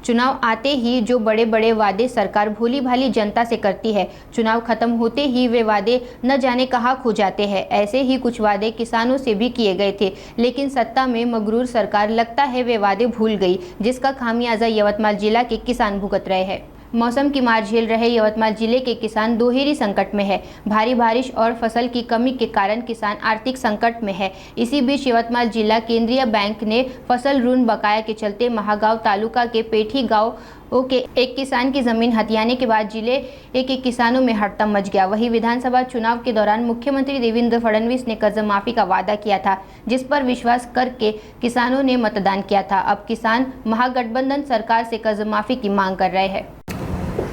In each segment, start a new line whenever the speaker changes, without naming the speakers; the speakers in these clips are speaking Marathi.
चुनाव आते ही जो बड़े बड़े वादे सरकार भोली भाली जनता से करती है, चुनाव खत्म होते ही वे वादे न जाने कहाँ खो जाते हैं। ऐसे ही कुछ वादे किसानों से भी किए गए थे, लेकिन सत्ता में मगरूर सरकार लगता है वे वादे भूल गई, जिसका खामियाजा यवतमाल जिला के किसान भुगत रहे हैं। मौसम की मार झेल रहे यवतमाल जिले के किसान दोहरी संकट में है। भारी बारिश और फसल की कमी के कारण किसान आर्थिक संकट में है। इसी बीच यवतमाल जिला केंद्रीय बैंक ने फसल ऋण बकाया के चलते महागांव तालुका के पेठी गांव के एक किसान की जमीन हथियाने के बाद जिले के किसानों में हड़कंप मच गया। वहीं विधानसभा चुनाव के दौरान मुख्यमंत्री देवेंद्र फडणवीस ने कर्ज माफी का वादा किया था, जिस पर विश्वास करके किसानों ने मतदान किया था। अब किसान महागठबंधन सरकार से कर्ज माफी की मांग कर रहे हैं।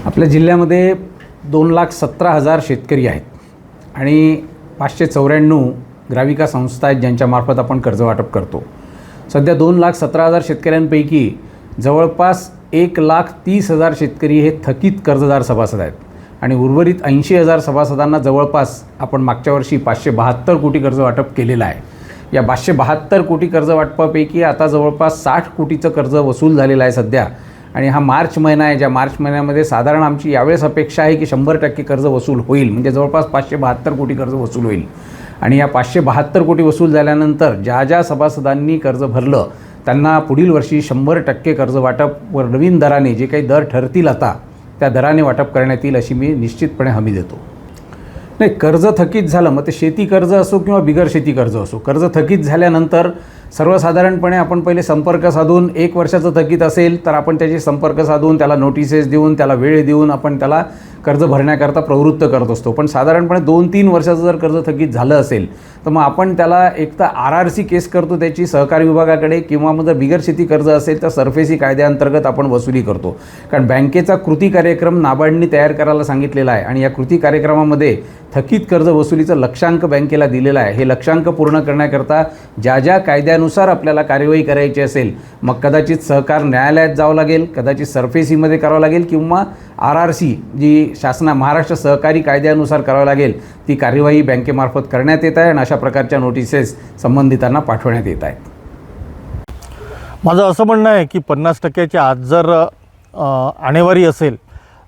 आपल्या जिल्ह्यामध्ये 2,17,000 शेतकरी आहेत आणि 594 ग्राविका संस्था आहेत ज्यांच्यामार्फत आपण कर्ज वाटप करतो। सध्या 2,17,000 शेतकऱ्यांपैकी जवळपास 1,30,000 शेतकरी हे थकीत कर्जदार सभासद आहेत आणि उर्वरित 80,000 सभासदांना जवळपास आपण मागच्या वर्षी 572 कोटी कर्ज वाटप केलेलं आहे। या 572 कोटी कर्ज वाटपापैकी आता जवळपास 60 कोटीचं कर्ज वसूल झालेलं आहे सध्या। आणि हा मार्च महिना आहे, ज्या मार्च महिन्यामध्ये साधारण आमची यावेळेस अपेक्षा आहे की 100% कर्ज वसूल होईल, म्हणजे जवळपास 572 कोटी कर्ज वसूल होईल। आणि या 572 कोटी वसूल झाल्यानंतर ज्या सभासदांनी कर्ज भरलं त्यांना पुढील वर्षी 100% कर्ज वाटप व नवीन दराने जे काही दर ठरतील आता त्या दराने वाटप करण्यात येईल अशी मी निश्चितपणे हमी देतो। नाही, कर्ज थकीत झालं, मग ते शेती कर्ज असो किंवा बिगर शेती कर्ज असो, कर्ज थकीत झाल्यानंतर सर्वसाधारणपणे आपण पहिले संपर्क साधून 1 वर्षाचं थकीत असेल तर आपण त्याची संपर्क साधून त्याला नोटिसेस देऊन त्याला वेळ देऊन आपण त्याला कर्ज भरण्याकरता प्रवृत्त करत असतो। पण साधारणपणे 2-3 वर्षाचं जर कर्ज थकीत झालं असेल तर मग आपण त्याला एक तर RRC केस करतो त्याची सहकारी विभागाकडे, किंवा मग जर बिगर शेती कर्ज असेल तर सरफेसी कायद्याअंतर्गत आपण वसुली करतो। कारण बँकेचा कृती कार्यक्रम नाबार्डने तयार करायला सांगितलेला आहे आणि या कृती कार्यक्रमामध्ये थकीत कर्ज वसुलीचं लक्ष्यांक बँकेला दिलेलं आहे। हे लक्ष्यांक पूर्ण करण्याकरता ज्या कायद्यानुसार आपल्याला कार्यवाही करायची असेल मग कदाचित सहकार न्यायालयात जावं लागेल, कदाचित सरफेसीमध्ये करावं लागेल, किंवा RRC जी महाराष्ट्र सहकारी कायद्यानुसार करावं लागेल ती कार्यवाही बँकेमार्फत करण्यात येत आहे आणि अशा प्रकारच्या नोटिसेस संबंधितांना पाठवण्यात येत आहेत।
माझं असं म्हणणं आहे की 50%च्या आत जर आणेवारी असेल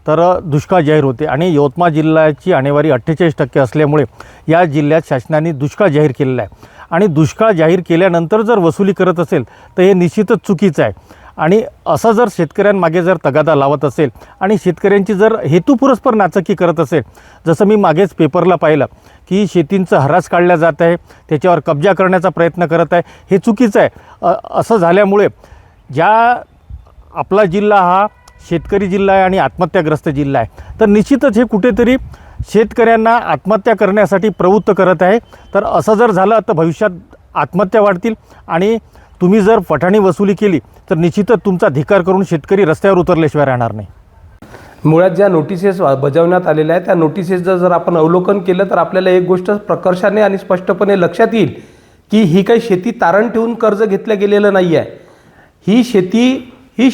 तर दुष्काळ जाहीर होते आणि यवतमाळ जिल्ह्याची आणेवारी 48% असल्यामुळे या जिल्ह्यात शासनाने दुष्काळ जाहीर केलेला आहे आणि दुष्काळ जाहीर केल्यानंतर जर वसुली करत असेल तर हे निश्चितच चुकीचं आहे। आणि असं जर शेतकऱ्यांमागे जर तगादा लावत असेल आणि शेतकऱ्यांची जर हेतुपुरस्पर नाचक्की करत असेल, जसं मी मागेच पेपरला पाहिलं की शेतींचं हरास काढल्या जात आहे, त्याच्यावर कब्जा करण्याचा प्रयत्न करत आहे, हे चुकीचं आहे। असं झाल्यामुळे आपला जिल्हा हा शेतकरी जिल्हा आहे आणि आत्महत्याग्रस्त जिल्हा आहे, तर निश्चितच हे कुठेतरी शेतकऱ्यांना आत्महत्या करण्यासाठी प्रवृत्त करत आहे। तर असं जर झालं तर भविष्यात आत्महत्या वाढतील आणि तुम्ही जर पठाणी वसुली केली तर निश्चितच तुमचा धिक्कार करून शेतकरी रस्त्यावर उतरल्याशिवाय राहणार नाही।
मुळात ज्या नोटिसेस बजावण्यात आलेल्या आहेत त्या नोटिसेसचं जर आपण अवलोकन केलं तर आपल्याला एक गोष्ट प्रकर्षाने आणि स्पष्टपणे लक्षात येईल की ही काही शेती तारण ठेवून कर्ज घेतलं गेलेलं नाही आहे। ही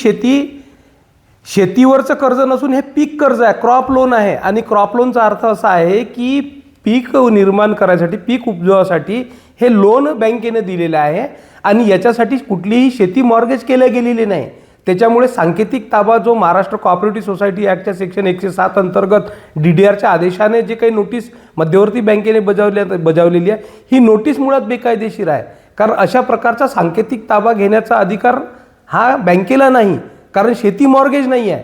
शेतीवरचं कर्ज नसून हे पीक कर्ज आहे, क्रॉप लोन आहे। आणि क्रॉप लोनचा अर्थ असा आहे की पीक निर्माण करायसाठी, पीक उपजवासाठी हे लोन बँकेने दिलेलं आहे आणि याच्यासाठी कुठलीही शेती मॉर्गेज केल्या गेलेली नाही। त्याच्यामुळे सांकेतिक ताबा जो महाराष्ट्र कोऑपरेटिव्ह सोसायटी ॲक्टच्या सेक्शन 107 अंतर्गत DDRच्या आदेशाने जे काही नोटीस मध्यवर्ती बँकेने बजावलेली आहे ही नोटीस मुळात बेकायदेशीर आहे। कारण अशा प्रकारचा सांकेतिक ताबा घेण्याचा अधिकार हा बँकेला नाही, कारण शेती मॉर्गेज नाही आहे,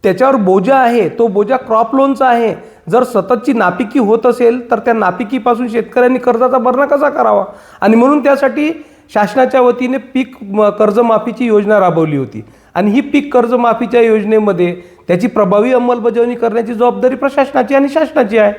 त्याच्यावर बोजा आहे, तो बोजा क्रॉप लोनचा आहे। जर सततची नापिकी होत असेल तर त्या नापिकीपासून शेतकऱ्यांनी कर्जाचा भरणा कसा करावा, आणि म्हणून त्यासाठी शासनाच्या वतीने पीक कर्जमाफीची योजना राबवली होती आणि ही पीक कर्जमाफीच्या योजनेमध्ये त्याची प्रभावी अंमलबजावणी करण्याची जबाबदारी प्रशासनाची आणि शासनाची आहे।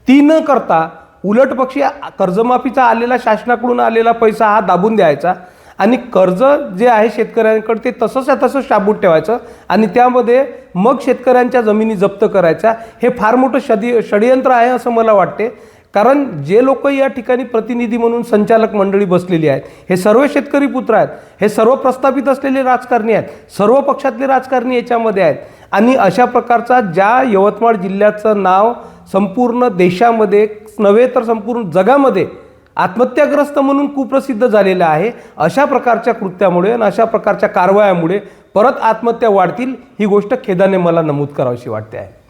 ती न करता उलटपक्षी कर्जमाफीचा आलेला शासनाकडून आलेला पैसा हा दाबून द्यायचा आणि कर्ज जे आहे शेतकऱ्यांकडे ते तसंच शाबूत ठेवायचं आणि त्यामध्ये मग शेतकऱ्यांच्या जमिनी जप्त करायच्या, हे फार मोठं षडयंत्र आहे असं मला वाटते। कारण जे लोक या ठिकाणी प्रतिनिधी म्हणून संचालक मंडळी बसलेली आहेत हे सर्व शेतकरी पुत्र आहेत, हे सर्व प्रस्थापित असलेले राजकारणी आहेत, सर्व पक्षातले राजकारणी याच्यामध्ये आहेत आणि अशा प्रकारचा ज्या यवतमाळ जिल्ह्याचं नाव संपूर्ण देशामध्ये नव्हे तर संपूर्ण जगामध्ये आत्महत्याग्रस्त म्हणून कुप्रसिद्ध झालेलं आहे, अशा प्रकारच्या कृत्यामुळे आणि अशा प्रकारच्या कारवायामुळे परत आत्महत्या वाढतील, ही गोष्ट खेदाने मला नमूद करावीशी वाटते आहे.